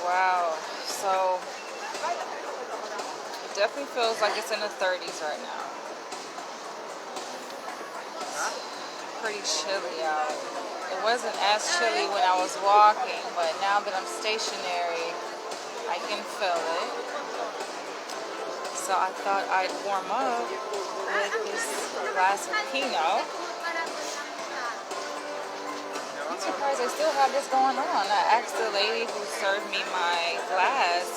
Wow. So it definitely feels like it's in the 30s right now. Pretty chilly out. It wasn't as chilly when I was walking, but now that I'm stationary, I can feel it. So I thought I'd warm up with this glass of Pinot. I'm surprised they still have this going on. I asked the lady who served me my glass,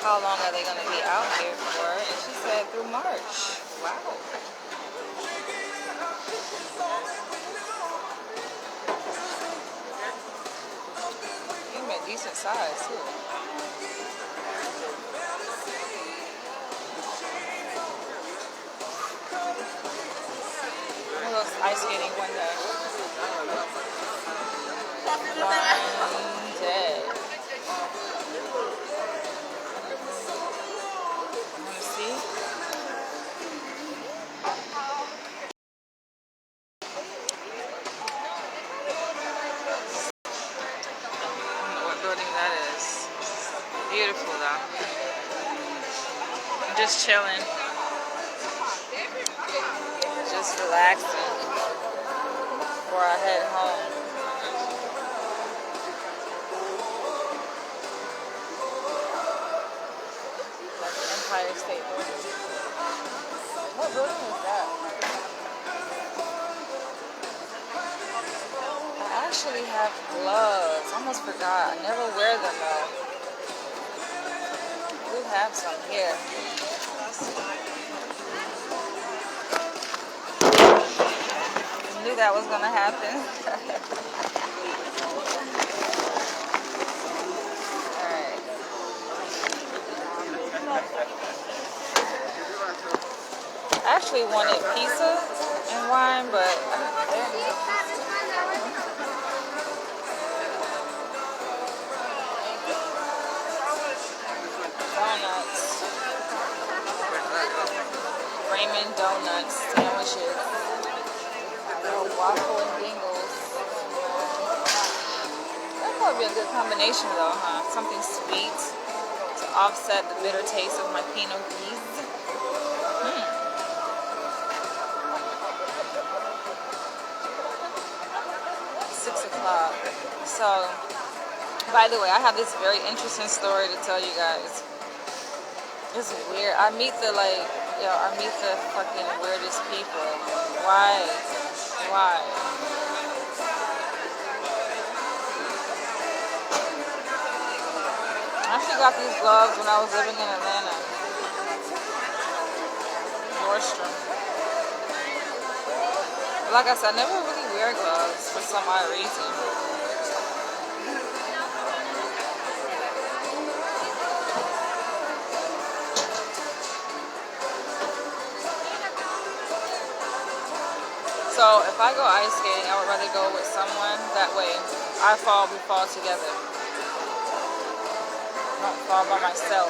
how long are they going to be out here for? And she said through March. Wow. Even a decent size too. One of those ice skating one day. One day. Want to see? I don't know what building that is. Beautiful though. I'm just chilling. Just relaxing before I head home. Like the Empire State Building. What building is that? I actually have gloves. I almost forgot. I never wear them though. We have some here. I knew that was gonna happen. Alright. I actually wanted pizza and wine, but donuts. Raymond Donuts sandwiches. Little waffle and dingles. That'd probably be a good combination though, huh? Something sweet to offset the bitter taste of my Pinot Gris. 6 o'clock. So, by the way, I have this very interesting story to tell you guys. It's weird. I meet the fucking weirdest people. Why? Why? I actually got these gloves when I was living in Atlanta. Nordstrom. Like I said, I never really wear gloves for some odd reason. So if I go ice skating, I would rather go with someone. That way, I fall, we fall together. I don't fall by myself.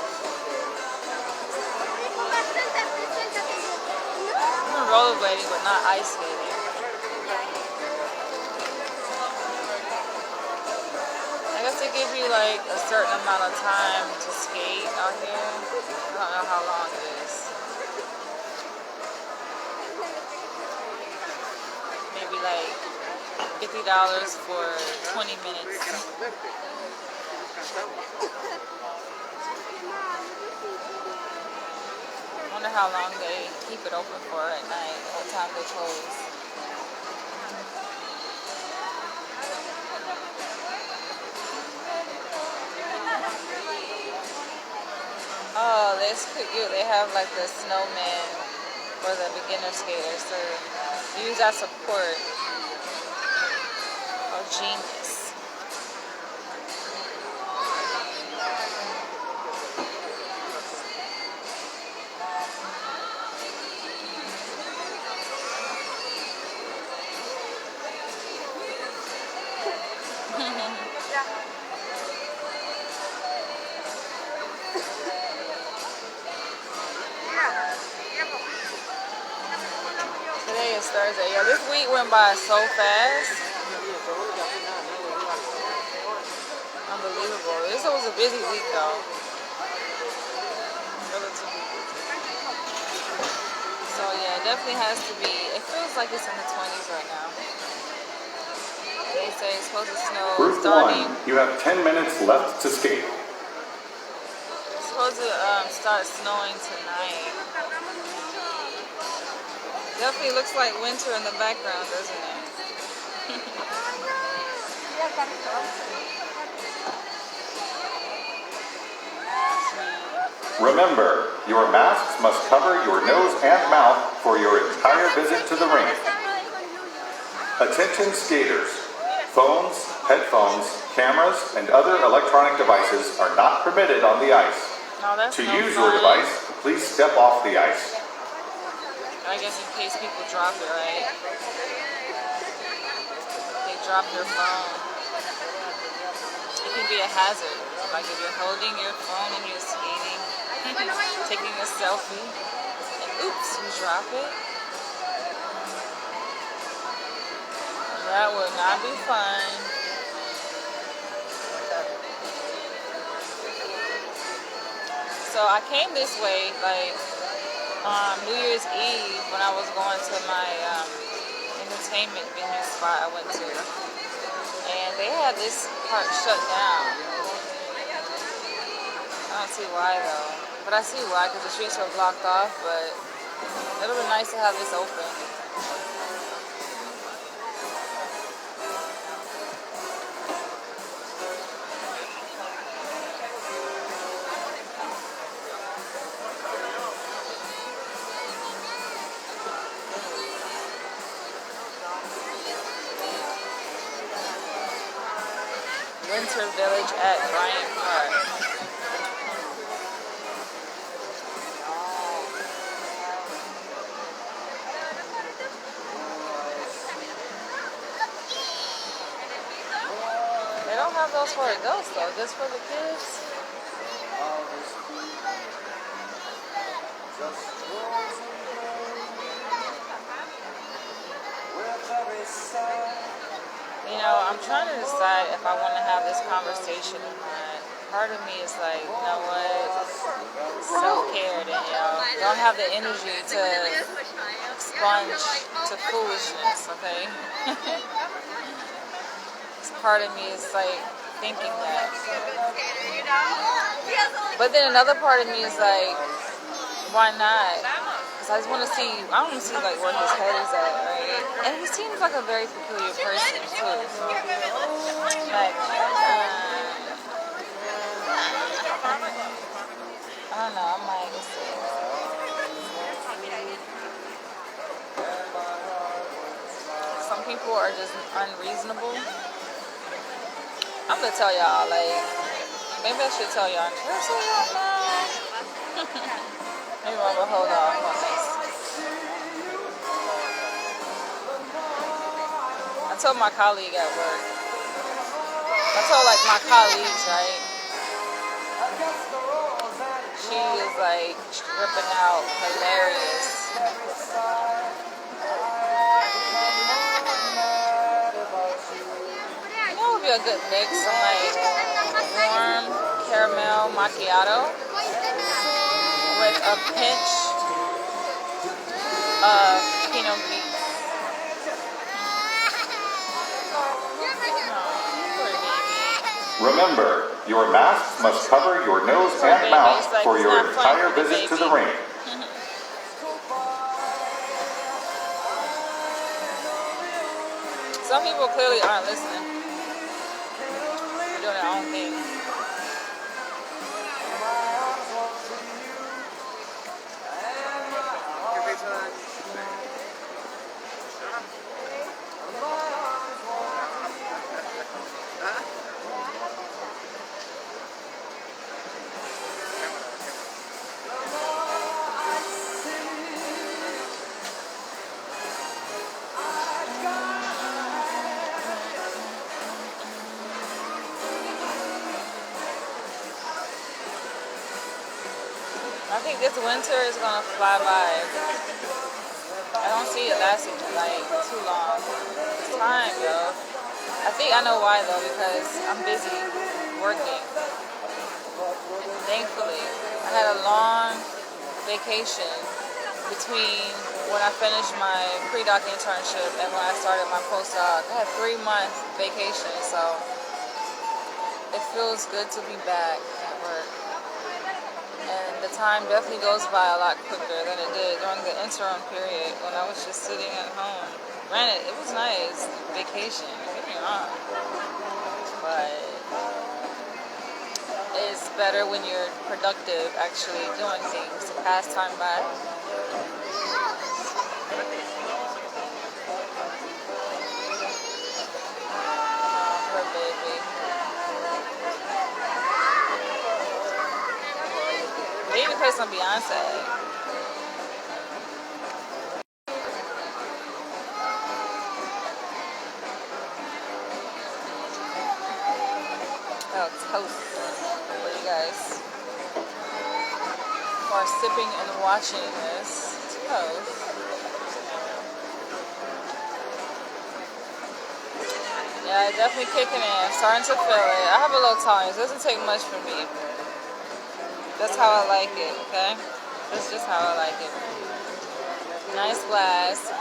I'm rollerblading, but not ice skating. I guess they give you like a certain amount of time to skate out here. I don't know how long it is. Maybe like $50 for 20 minutes. I wonder how long they keep it open for at night, what time they close. Oh, that's cute. They have like the snowman for the beginner skaters to use as support. Oh, genius. Today is Thursday. Yo, this week went by so fast. Unbelievable. It's it was a busy week though. Relatively busy. So yeah, it definitely has to be. It feels like it's in the 20s right now. They say it's supposed to snow Group starting. 1, you have 10 minutes left to skate. It's supposed to start snowing tonight. Definitely looks like winter in the background, doesn't it? Remember, your masks must cover your nose and mouth for your entire visit to the rink. Attention skaters. Phones, headphones, cameras, and other electronic devices are not permitted on the ice. No, that's To no use fun. your device, please step off the ice. I guess in case people drop it, right? They drop their phone. It can be a hazard. Like if you're holding your phone and you're skating, taking a selfie, and oops, you drop it. That would not be fun. So I came this way like New Year's Eve when I was going to my entertainment venue spot I went to. And they had this part shut down. I don't see why though. But I see why, because the streets were blocked off, but it would have been nice to have this open. Winter Village at Bryant Park. They don't have those for adults though, just for the kids. You know, I'm trying to decide if I want to have this conversation or not. Part of me is like, you know what, self-care, and you know, don't have the energy to sponge to foolishness, okay? Part of me is like thinking that. But then another part of me is like, why not? Because I just want to see, I want to see like where his head is at, right? And he seems like a very peculiar person too. So, like, I don't know, I'm like, let's see. Some people are just unreasonable. I'm gonna tell y'all, like, maybe I should tell y'all. Should I tell y'all now? Maybe I'm gonna hold off on this. I told my colleague at work. I told like my colleagues, right? She is like tripping out, hilarious. You know what would be a good mix? Some like warm caramel macchiato with a pinch of Pinot Gris. Remember, your masks must cover your nose and mouth for your entire visit to the rink. Some people clearly aren't listening. They're doing their own thing. I think this winter is gonna fly by. I don't see it lasting like too long. It's time though. I think I know why though, because I'm busy working. And thankfully, I had a long vacation between when I finished my pre-doc internship and when I started my postdoc. I had 3-month vacation, so it feels good to be back at work. And the time definitely goes by a lot quicker than it did during the interim period when I was just sitting at home. Granted, it was nice vacation, don't get me wrong, but it's better when you're productive actually doing things to pass time by. Poor baby. They even play some Beyonce. Oh, toast for you guys who are sipping and watching this toast. Yeah, definitely kicking in. Starting to feel it. I have a low tolerance. It doesn't take much for me. That's how I like it, okay? That's just how I like it. Nice glass.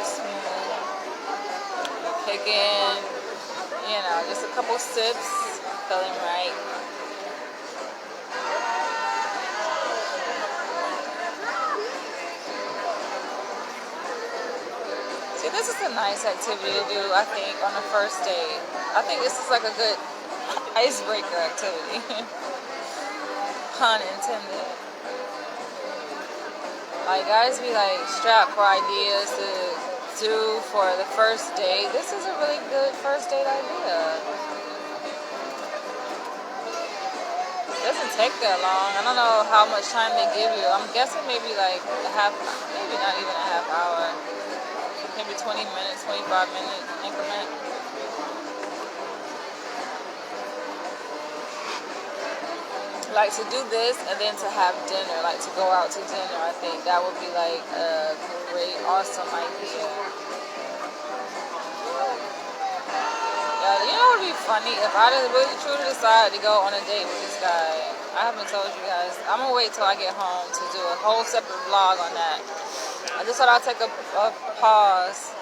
Smooth. Kick in. You know, just a couple sips. Feeling right. See, this is a nice activity to do, I think, on the first date. I think this is like a good icebreaker activity. Pun intended. Like, guys be like strapped for ideas to do for the first date. This is a really good first date idea. It doesn't take that long. I don't know how much time they give you. I'm guessing maybe like maybe not even a half hour. Maybe 20 minutes, 25-minute increment. Like to do this and then to have dinner, like to go out to dinner, I think that would be like a great, awesome idea. Yeah, you know what would be funny? If I really truly decide to go on a date with this guy, I haven't told you guys, I'm gonna wait till I get home to do a whole separate vlog on that. I just thought I'd take a pause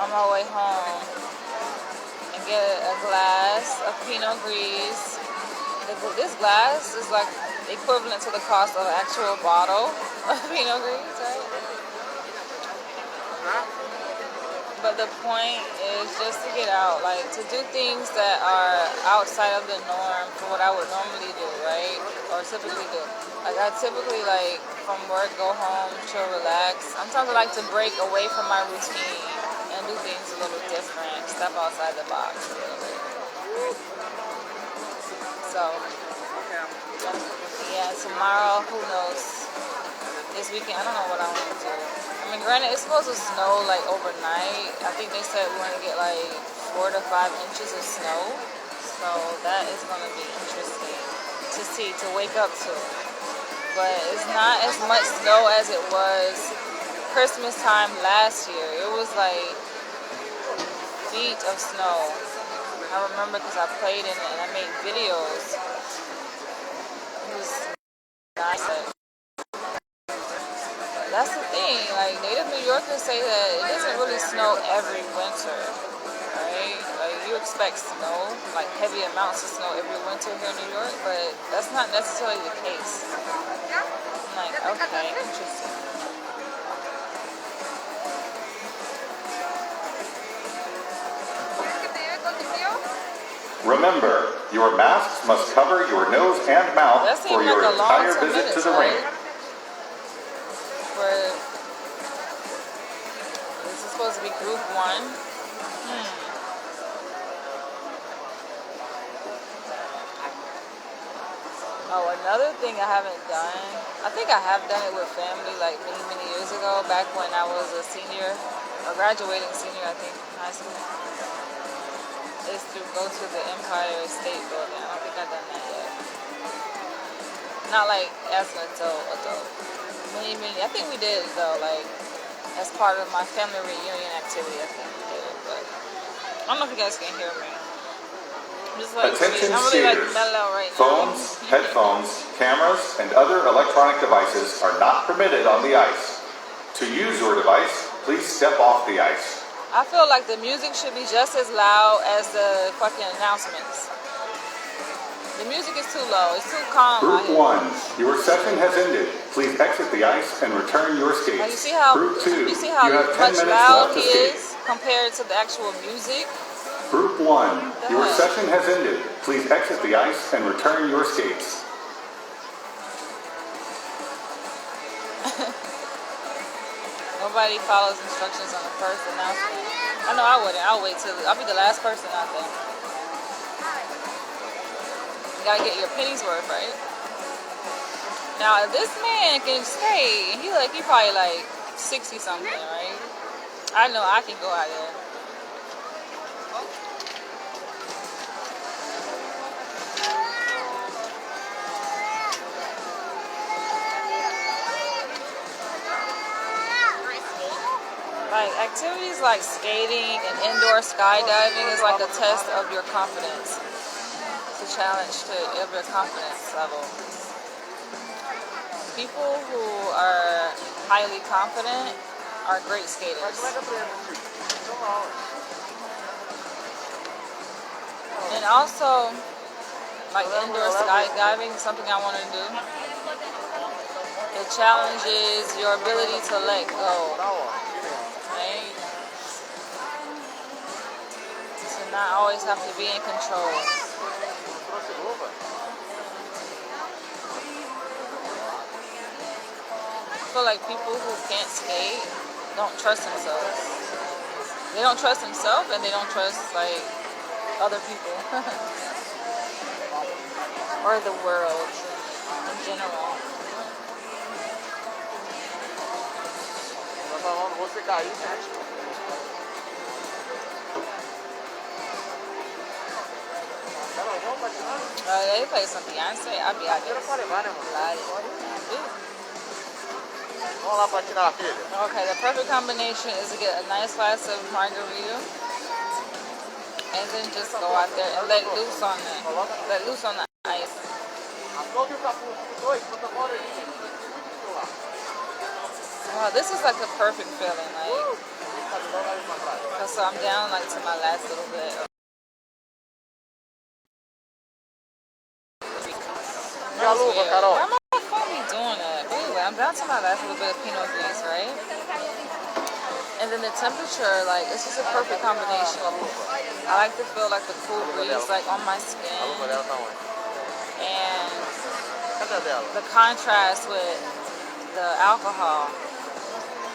on my way home and get a glass of Pinot Gris. This glass is like equivalent to the cost of an actual bottle of Pinot Gris, right? But the point is just to get out, like to do things that are outside of the norm for what I would normally do, right? Or typically do. Like I typically like from work, go home, chill, relax. Sometimes I like to break away from my routine and do things a little different, step outside the box a little bit. So, yeah, tomorrow, who knows? This weekend, I don't know what I want to do. I mean, granted, it's supposed to snow like overnight. I think they said we're going to get like 4 to 5 inches of snow. So that is going to be interesting to see, to wake up to. But it's not as much snow as it was Christmas time last year. It was like feet of snow. I remember because I played in it and I made videos. It was nice. That's the thing, like native New Yorkers say that it doesn't really snow every winter, right? Like you expect snow, like heavy amounts of snow every winter here in New York, but that's not necessarily the case. I'm like, okay, interesting. Remember, your masks must cover your nose and mouth for your entire visit to the ring. This is supposed to be group 1. Oh, another thing I haven't done, I think I have done it with family like many, many years ago, back when I was a senior, a graduating senior, I think, in high school, is to go to the Empire State Building. I don't think I've done that yet. Not like as an adult. I think we did it though, like as part of my family reunion activity. I think we did it, but I don't know if you guys can hear me. just like Attention I'm really like skaters. mellow right now. Phones, headphones, cameras, and other electronic devices are not permitted on the ice. To use your device, please step off the ice. I feel like the music should be just as loud as the fucking announcements. The music is too low. It's too calm out Group here. 1, your session has ended. Please exit the ice and return your skates. Like, you see how Group 2, you see how you have 10 much minutes loud left to he skate. is compared to the actual music. Group 1, your Dang. session has ended. Please exit the ice and return your skates. Nobody follows instructions on the first announcement. I know I wouldn't. I'll wait till I'll be the last person out there. You gotta get your penny's worth, right? Now if this man can skate, he probably like 60 something, right? I know I can go out there. Like activities like skating and indoor skydiving is like a test of your confidence. It's a challenge of your confidence level. People who are highly confident are great skaters. And also, like indoor skydiving is something I want to do. It challenges your ability to let go. Right? To not always have to be in control. I feel like people who can't skate don't trust themselves. They don't trust themselves and they don't trust like other people or the world in general. They play some Beyonce. I'll be out there. Okay, the perfect combination is to get a nice glass of margarita and then just go out there and let loose on it. Let loose on the ice. Wow, this is like the perfect feeling. Like, so I'm down like to my last little bit. Why am I fucking doing that? Anyway, I'm down to my last little bit of Pinot Gris, right? And then the temperature, like, it's just a perfect combination. I like to feel like the cool breeze, like, on my skin. And the contrast with the alcohol.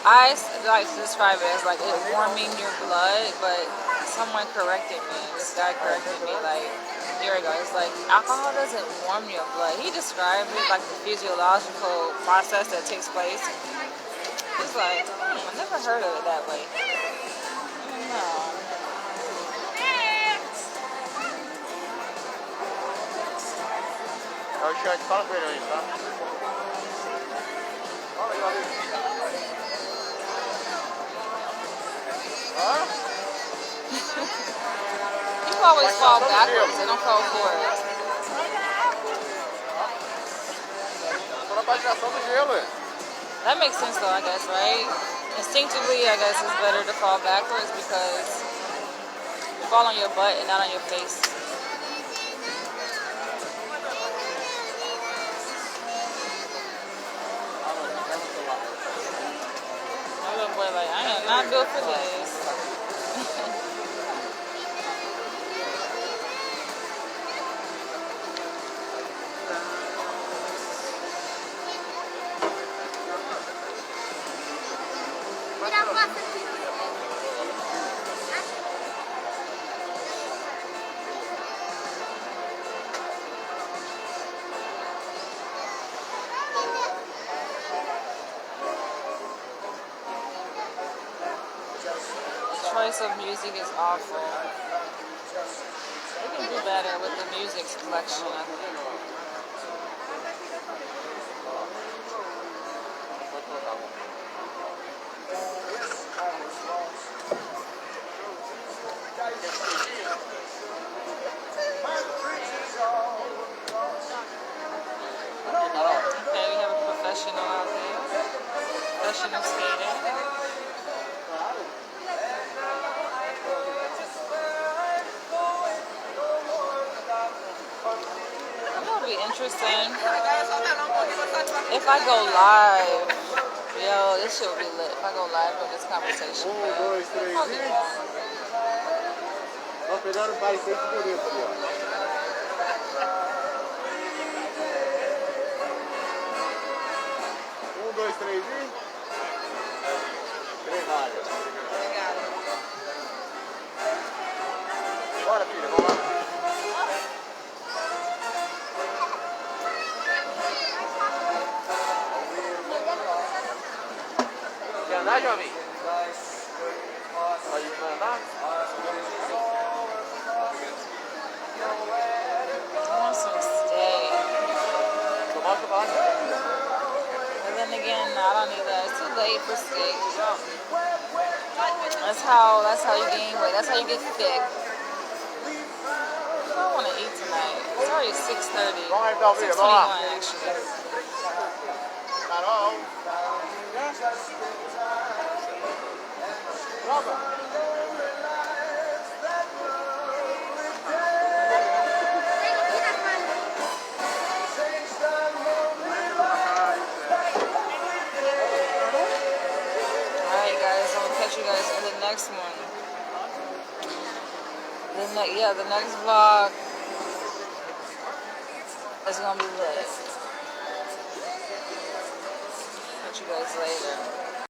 I like to describe it as, like, it warming your blood, but someone corrected me. This guy corrected me, like, here it goes. Like, alcohol doesn't warm your blood. He described it like the physiological process that takes place. He's like, I never heard of it that way. No. You always fall backwards. They don't fall forward. That makes sense though, I guess, right? Instinctively, I guess it's better to fall backwards because you fall on your butt and not on your face. My little boy like, I am not built for this. Choice of music is awful. They can do better with the music selection, I think. be interesting. If I go live, yo, this shit will be lit. If I go live with this conversation. I'll do that. Bora, filha, vamos lá. Quer andar, jovem? Pode andar? I want some steak. Tomar o chocolate? And then again, I don't need that. It's too late for steak. That's how you gain weight. That's how you get thick. I don't want to eat tonight. It's already 6:30. 6:21 actually. Carol. Alright guys, I'm gonna catch you guys in the next one. The next vlog is gonna be lit. Catch you guys later.